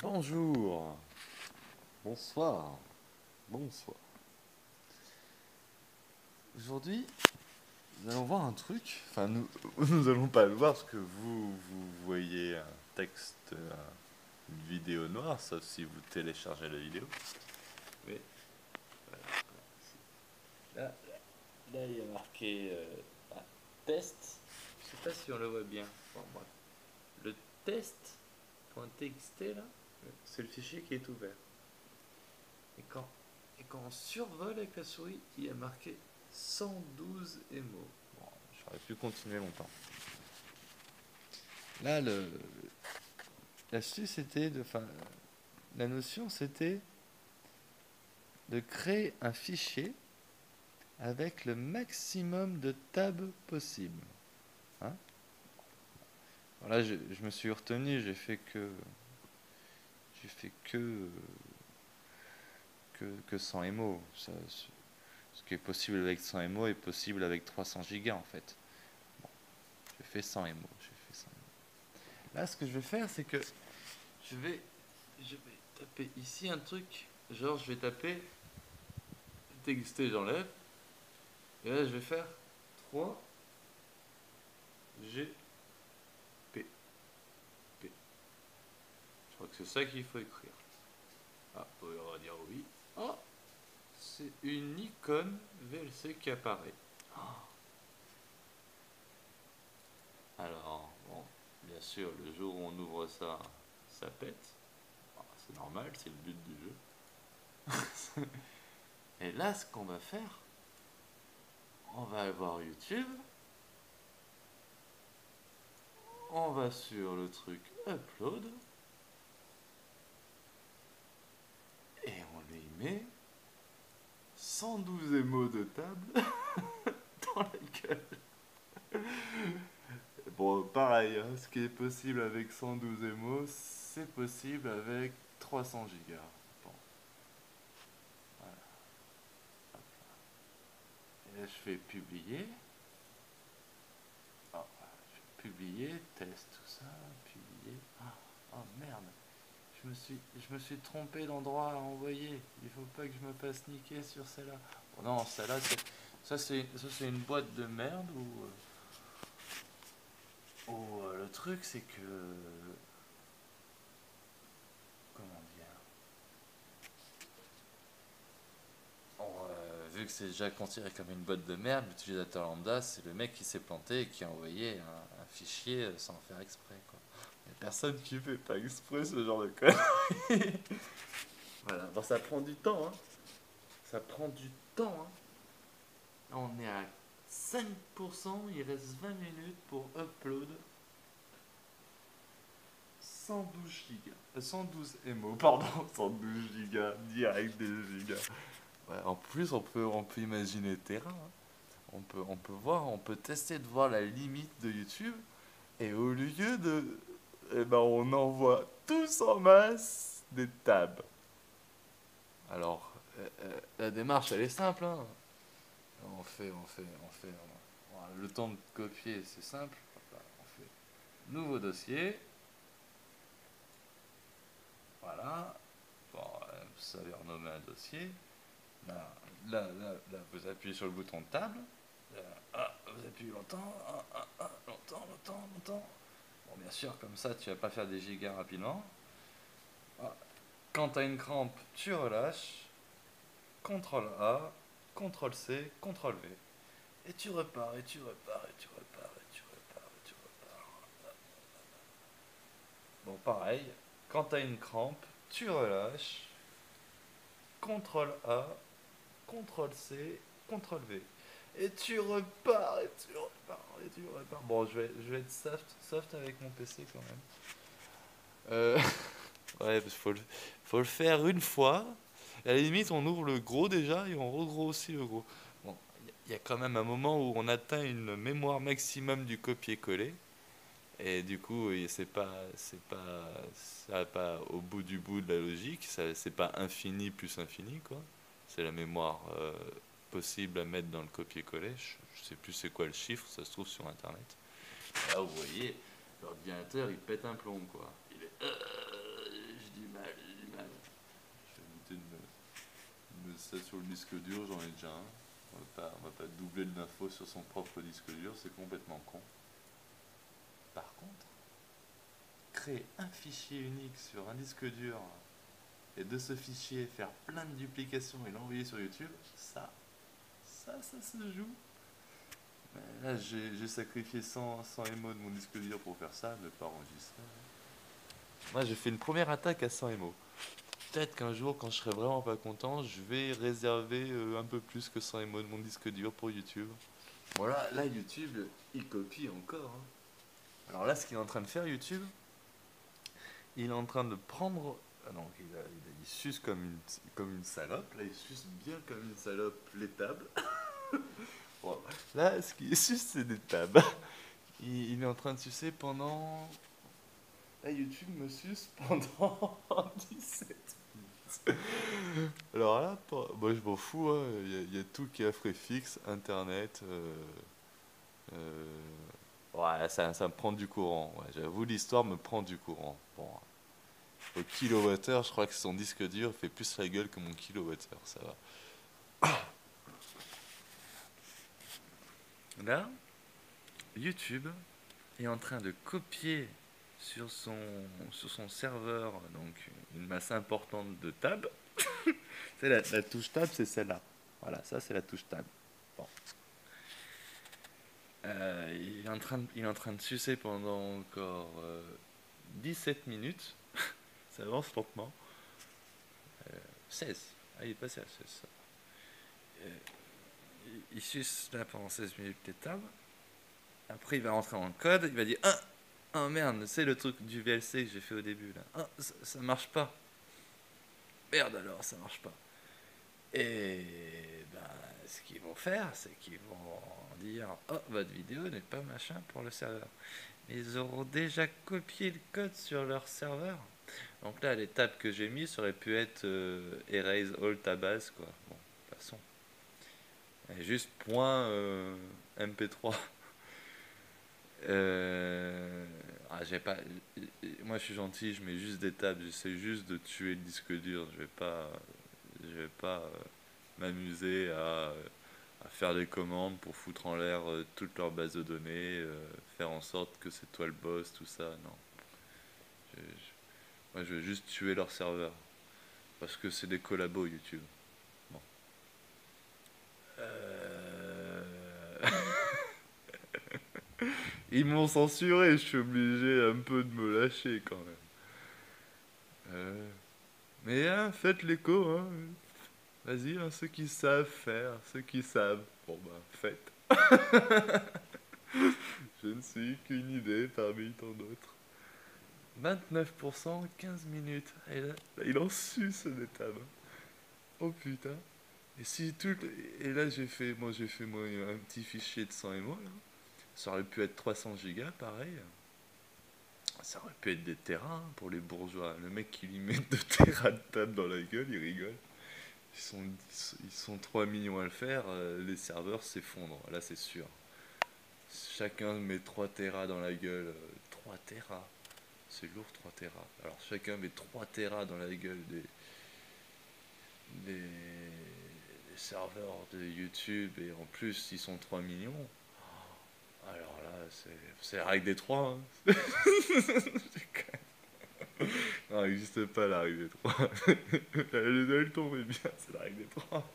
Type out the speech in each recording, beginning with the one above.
Bonjour, bonsoir, bonsoir. Aujourd'hui, nous allons voir un truc. Enfin, nous allons pas le voir parce que vous voyez un texte, une vidéo noire, sauf si vous téléchargez la vidéo. Mais voilà, là, il y a marqué test. Je sais pas si on le voit bien. Bon, bref. Le test.txt là, c'est le fichier qui est ouvert. Et quand on survole avec la souris, il y a marqué 112 émaux. Bon, j'aurais pu continuer longtemps. Là, l'astuce c'était la notion c'était de créer un fichier avec le maximum de tabs possible. Hein. Voilà, je me suis retenu, j'ai fait que 100 émaux. Ce qui est possible avec 100 émaux est possible avec 300 gigas en fait. Bon, j'ai fait 100 émaux. Là, ce que je vais faire, c'est que je vais taper ici un truc. Genre, je vais taper TXT, j'enlève. Et là, je vais faire 3GP. Je crois que c'est ça qu'il faut écrire. Ah, on va dire oui. Oh, c'est une icône VLC qui apparaît. Oh. Alors, bon, bien sûr, le jour où on ouvre ça, ça pète. Oh, c'est normal, c'est le but du jeu. Et là, ce qu'on va faire, on va aller voir YouTube. On va sur le truc Upload. Et on lui met 112 émaux de table dans la gueule. Bon, pareil, hein, ce qui est possible avec 112 émaux, c'est possible avec 300 gigas. Bon, voilà. Et là, je fais publier. Oh, je fais publier, test, tout ça, publier. Oh merde, je me suis trompé d'endroit à envoyer. Il faut pas que je me fasse niquer sur celle-là. Bon, non, celle-là, c'est une boîte de merde où le truc, c'est que. Comment dire. Vu que c'est déjà considéré comme une boîte de merde, l'utilisateur lambda, c'est le mec qui s'est planté et qui a envoyé un fichier sans faire exprès, quoi. Il n'y a personne qui fait pas exprès ce genre de conneries. Voilà, bon, ça prend du temps, hein. Ça prend du temps, hein. Là, on est à 5%, il reste 20 minutes pour upload 112 gigas. 112 MO, pardon, 112 gigas, direct des gigas. Ouais, en plus, on peut imaginer terrain, hein. On peut voir, on peut tester de voir la limite de YouTube. Et au lieu de. Eh ben, on envoie tous en masse des tabs. Alors, la démarche, elle est simple, hein. Voilà, le temps de copier, c'est simple. On fait nouveau dossier. Voilà. Bon, vous savez renommer un dossier. Là, vous appuyez sur le bouton de table. Vous appuyez longtemps. Longtemps. Bon, bien sûr, comme ça, tu vas pas faire des gigas rapidement. Ah, quand tu as une crampe, tu relâches. CTRL A, CTRL C, CTRL V. Et tu repars. Bon, pareil, quand tu as une crampe, tu relâches. CTRL A, CTRL C, CTRL V. Et tu repars. Bon, je vais être soft avec mon PC quand même. Ouais, parce qu'il faut le faire une fois. Et à la limite, on ouvre le gros déjà et on regrossit le gros. Bon, il y a quand même un moment où on atteint une mémoire maximum du copier-coller. Et du coup, ça va pas au bout de la logique. C'est pas infini plus infini, quoi. C'est la mémoire possible à mettre dans le copier-coller. Je sais plus c'est quoi le chiffre, ça se trouve sur Internet. Là, vous voyez, l'ordinateur, il pète un plomb, quoi. J'ai du mal ça sur le disque dur, j'en ai déjà un. On va pas doubler de l'info sur son propre disque dur, c'est complètement con. Par contre, créer un fichier unique sur un disque dur et de ce fichier faire plein de duplications et l'envoyer sur YouTube, ça se joue. Mais là, j'ai sacrifié 100 MO de mon disque dur pour faire ça, ne pas enregistrer. Moi, j'ai fait une première attaque à 100 MO. Peut-être qu'un jour, quand je serai vraiment pas content, je vais réserver un peu plus que 100 MO de mon disque dur pour YouTube. Voilà, là, YouTube, il copie encore, hein. Alors là, ce qu'il est en train de faire, YouTube, il est en train de prendre. Ah non, il suce comme une salope. Là, il suce bien comme une salope les tables. Bon, là, ce qu'il suce, c'est des tables. Il est en train de sucer pendant. Là, YouTube me suce pendant 17 minutes. Alors là, moi je m'en fous, hein. Il y a tout qui est à frais fixe, internet. Ouais, ça me prend du courant. Ouais, j'avoue, l'histoire me prend du courant. Bon, au kilowattheure, je crois que son disque dur fait plus la gueule que mon kilowattheure, ça va. Là, YouTube est en train de copier sur son serveur donc une masse importante de tab. C'est la touche tab, c'est celle-là. Voilà, ça c'est la touche tab. Bon. Il est en train de sucer pendant encore 17 minutes. Ça avance lentement. 16. Ah, il est passé à 16. Il suce là pendant 16 minutes les tables. Après, il va rentrer en code. Il va dire ah merde, c'est le truc du VLC que j'ai fait au début là. Ah, ça marche pas. Merde alors, ça marche pas. Et ben, ce qu'ils vont faire, c'est qu'ils vont dire oh, votre vidéo n'est pas machin pour le serveur. Mais ils auront déjà copié le code sur leur serveur. Donc là, les tables que j'ai mis, ça aurait pu être erase all tabas, quoi. Bon, de toute façon. Et juste point MP3. J'ai pas. Moi, je suis gentil, je mets juste des tables. J'essaie juste de tuer le disque dur. Je vais pas m'amuser à faire des commandes pour foutre en l'air toute leur base de données, faire en sorte que c'est toi le boss, tout ça. Non. Moi, je veux juste tuer leur serveur. Parce que c'est des collabos YouTube. Bon. Ils m'ont censuré, je suis obligé un peu de me lâcher quand même. Mais hein, faites l'écho, hein. Vas-y, hein, ceux qui savent faire, ceux qui savent. Bon bah, faites. Je ne suis qu'une idée parmi tant d'autres. 29%, 15 minutes. Et là, il en suce des tables. Oh putain. Et si tout. Et là j'ai fait moi un petit fichier de 100 MO là. Ça aurait pu être 300 gigas, pareil. Ça aurait pu être des terras hein, pour les bourgeois. Le mec qui lui met 2 terras de table dans la gueule, il rigole. Ils sont 3 millions à le faire, les serveurs s'effondrent, là c'est sûr. Chacun met 3 terras dans la gueule. 3 terras. C'est lourd 3 terras. Alors chacun met 3 terras dans la gueule des serveurs de YouTube et en plus ils sont 3 millions. Alors là c'est la règle des 3. Hein. Non, il n'existe pas la règle des 3. Elle tombait bien, c'est la règle des 3.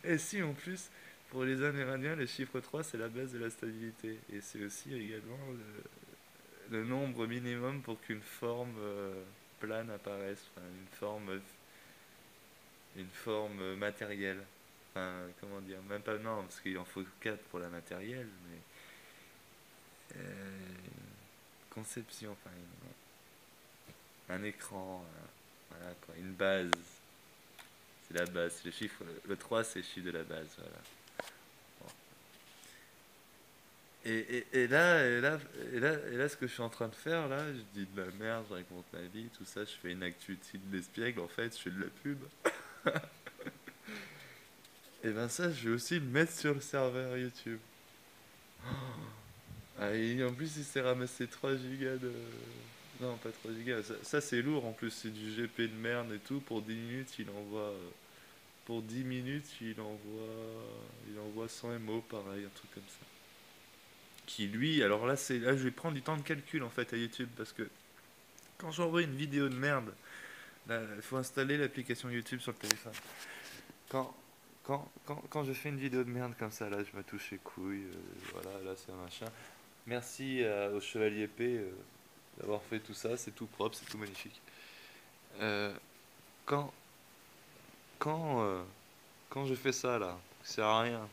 Et si en plus, pour les Amérindiens, le chiffre 3 c'est la base de la stabilité. Et c'est aussi également le nombre minimum pour qu'une forme plane apparaisse. Enfin, une forme matérielle. Enfin, comment dire, même pas non, parce qu'il en faut 4 pour la matérielle, mais conception, enfin, un écran, voilà quoi, une base. C'est la base, c'est le chiffre, le 3 c'est le chiffre de la base, voilà. Bon. Et là, ce que je suis en train de faire, là, je dis de la merde, je raconte ma vie, tout ça, je fais une actu de l'espiègle, en fait, je fais de la pub. Et ben ça, je vais aussi le mettre sur le serveur YouTube. Ah, et en plus, il s'est ramassé 3 gigas de... Non, pas 3 gigas, ça c'est lourd, en plus, c'est du GP de merde et tout, pour 10 minutes, il envoie... pour 10 minutes, il envoie 100 MO, pareil, un truc comme ça. Qui lui, alors là je vais prendre du temps de calcul en fait à YouTube parce que quand j'envoie une vidéo de merde, là, il faut installer l'application YouTube sur le téléphone. Quand, quand je fais une vidéo de merde comme ça, là, je me touche les couilles, voilà, là c'est un machin. Merci au Chevalier P d'avoir fait tout ça, c'est tout propre, c'est tout magnifique. Euh, quand, quand, euh, quand je fais ça là, ça sert à rien.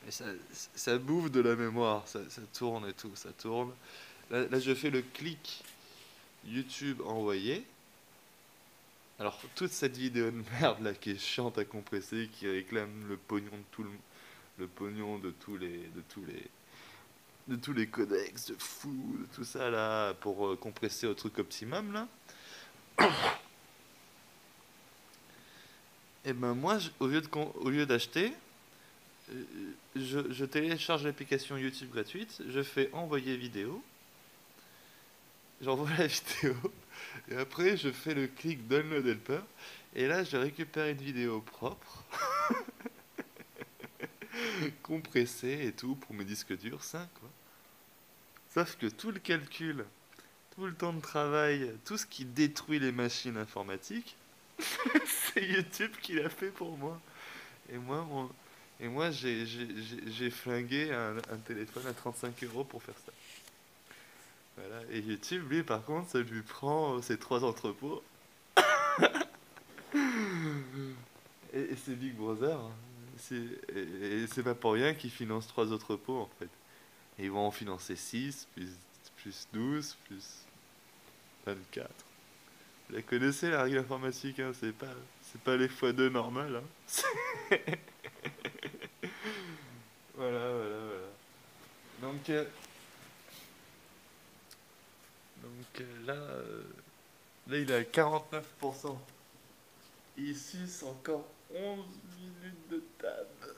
Mais ça bouffe de la mémoire, ça tourne et tout, ça tourne. Là, je fais le clic YouTube envoyé. Alors, toute cette vidéo de merde là qui est chiante à compresser, qui réclame le pognon de le pognon de tous les codecs, de fou, de tout ça là, pour compresser au truc optimum là. Et ben moi, au lieu d'acheter, euh, je télécharge l'application YouTube gratuite, je fais envoyer vidéo, j'envoie la vidéo, et après je fais le clic Download Helper, et là je récupère une vidéo propre, compressée et tout, pour mes disques durs, ça quoi. Sauf que tout le calcul, tout le temps de travail, tout ce qui détruit les machines informatiques, c'est YouTube qui l'a fait pour moi. Et moi, j'ai flingué un téléphone à 35 € pour faire ça. Voilà. Et YouTube, lui, par contre, ça lui prend ses trois entrepôts. Et c'est Big Brother, hein. Et c'est pas pour rien qu'ils financent trois entrepôts, en fait. Et ils vont en financer 6 plus 12, plus 24. Vous la connaissez, la règle informatique, hein, c'est pas les x2 normales, hein. Voilà, voilà, voilà. Donc, là, il est à 49%. Il suce encore 11 minutes de table.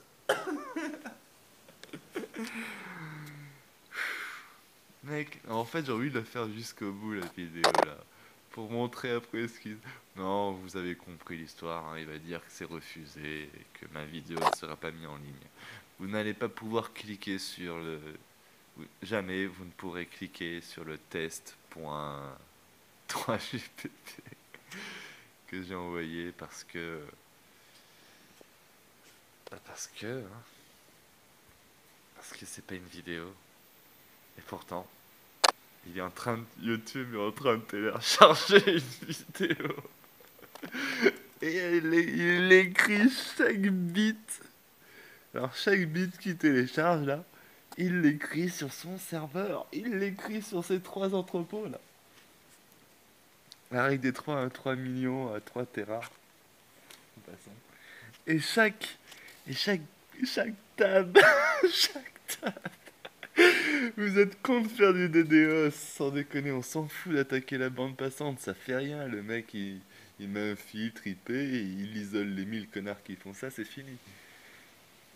Mec, en fait, j'ai envie de la faire jusqu'au bout, la vidéo, là. Pour montrer après ce qu'il... Non, vous avez compris l'histoire, hein. Il va dire que c'est refusé et que ma vidéo ne sera pas mise en ligne. Vous n'allez pas pouvoir cliquer sur le... Jamais vous ne pourrez cliquer sur le test.3gpt que j'ai envoyé parce que... Parce que c'est pas une vidéo. Et pourtant, YouTube est en train de télécharger une vidéo. Et il écrit chaque bit. Alors chaque bit qu'il télécharge là, il l'écrit sur son serveur. Il l'écrit sur ses trois entrepôts là. Avec des 3 millions à 3 Tera. En passant. Et chaque tab, chaque tab. Vous êtes con de faire du DDoS, sans déconner, on s'en fout d'attaquer la bande passante, ça fait rien. Le mec il met un filtre IP et il isole les 1000 connards qui font ça, c'est fini.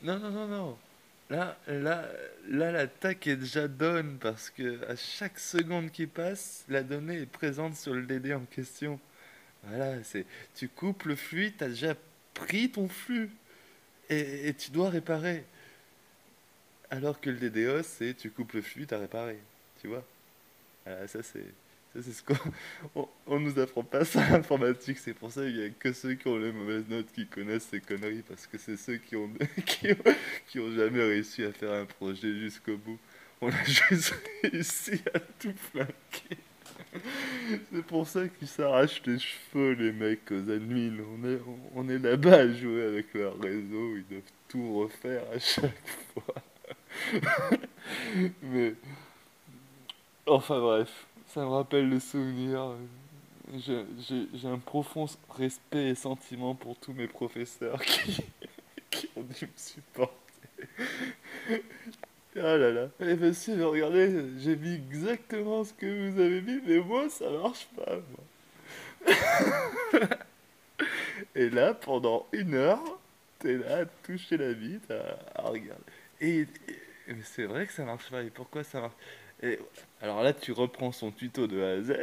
Non, non, non, non. Là, l'attaque est déjà done parce que à chaque seconde qui passe, la donnée est présente sur le DD en question. Voilà, tu coupes le flux, t'as déjà pris ton flux et tu dois réparer. Alors que le DDoS, c'est tu coupes le flux, t'as réparé. Tu vois? Ça c'est ce qu'on on nous apprend pas ça en informatique. C'est pour ça qu'il y a que ceux qui ont les mauvaises notes qui connaissent ces conneries. Parce que c'est ceux qui ont jamais réussi à faire un projet jusqu'au bout. On a juste réussi à tout flanquer. C'est pour ça qu'ils s'arrachent les cheveux, les mecs, aux admins. On est là-bas à jouer avec leur réseau. Ils doivent tout refaire à chaque fois. Mais enfin bref, ça me rappelle le souvenir. J'ai un profond respect et sentiment pour tous mes professeurs qui ont dû me supporter. Ah là là. Eh bien si, regardez, j'ai mis exactement ce que vous avez mis, mais moi ça marche pas, moi. Et là, pendant 1 heure, t'es là à toucher la bite, à regarder. Mais c'est vrai que ça marche pas, et pourquoi ça marche? Et, alors là, tu reprends son tuto de A à Z,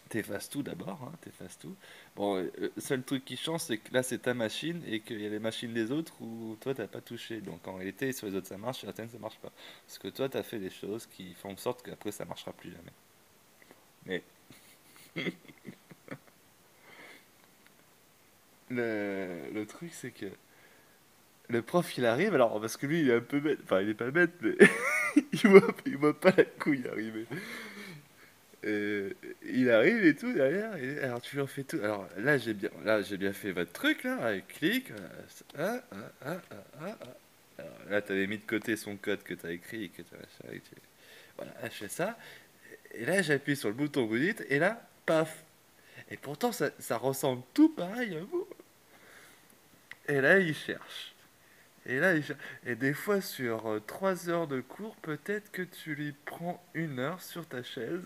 T'effaces tout d'abord, hein, t'effaces tout. Bon, le seul truc qui change, c'est que là, c'est ta machine et qu'il y a les machines des autres où toi, t'as pas touché. Donc, en réalité, sur les autres, ça marche, sur certaines, ça marche pas. Parce que toi, t'as fait des choses qui font en sorte qu'après, ça marchera plus jamais. Mais le truc, c'est que le prof, il arrive, alors, parce que lui, il est un peu bête. Enfin, il est pas bête, mais il voit pas la couille arriver. Euh, il arrive et tout derrière, et alors tu lui en fais tout. Alors là j'ai bien fait votre truc là, avec clic. Alors, là t'avais mis de côté son code que t'as écrit et que t'as machin, voilà, je fais ça. Et là j'appuie sur le bouton vous dites et là paf. Et pourtant ça ressemble tout pareil à vous. Et là il cherche. Et là il cherche. Et des fois sur 3 heures de cours, peut-être que tu lui prends 1 heure sur ta chaise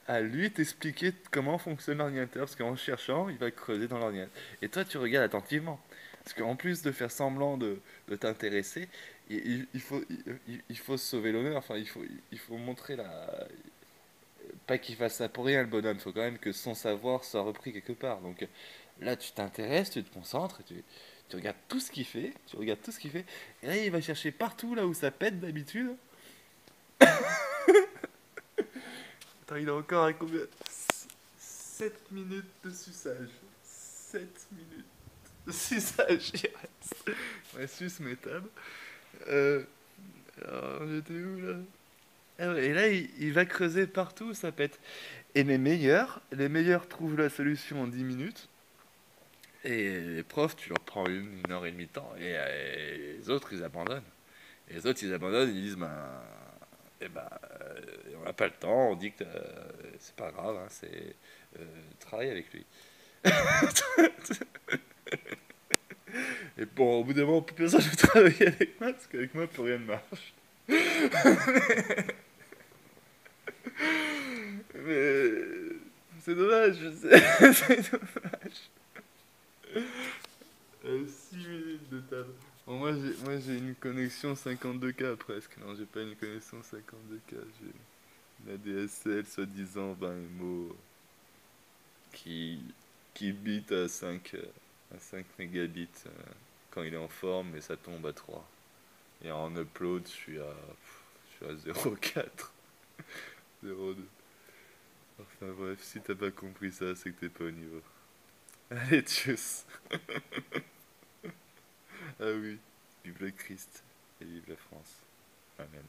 à lui t'expliquer comment fonctionne l'ordinateur, parce qu'en cherchant, il va creuser dans l'ordinateur. Et toi, tu regardes attentivement. Parce qu'en plus de faire semblant de t'intéresser, il faut se sauver l'honneur, enfin, il faut montrer la... Pas qu'il fasse ça pour rien, le bonhomme, il faut quand même que son savoir soit repris quelque part. Donc là, tu t'intéresses, tu te concentres, tu regardes tout ce qu'il fait, tu regardes tout ce qu'il fait, et là, il va chercher partout là où ça pète d'habitude. Attends, il a encore un combien 7 minutes de suçage. 7 minutes de suçage, il reste. Ouais, suce mes tables. Euh, alors, j'étais où là? Ah ouais, et là, il va creuser partout où ça pète. Et les meilleurs trouvent la solution en 10 minutes. Et les profs, tu leur prends 1 heure et demie de temps. Et les autres, ils abandonnent. Et les autres, ils abandonnent, ils disent, on n'a pas le temps, on dit que c'est pas grave, hein, travaille avec lui. Et bon, au bout d'un moment, plus personne ne veut travailler avec moi, parce qu'avec moi, plus rien ne marche. Mais c'est dommage, je sais. C'est dommage. 6 minutes de table. Bon, moi j'ai une connexion 52K presque. Non, j'ai pas une connexion 52K. J'ai une ADSL soi-disant 20 MO qui, qui bite à 5 mégabits quand il est en forme, mais ça tombe à 3. Et en upload, je suis à 0,4, 0,2. Enfin bref, si t'as pas compris ça, c'est que t'es pas au niveau. Allez, tchuss. Ah oui, vive le Christ et vive la France. Amen.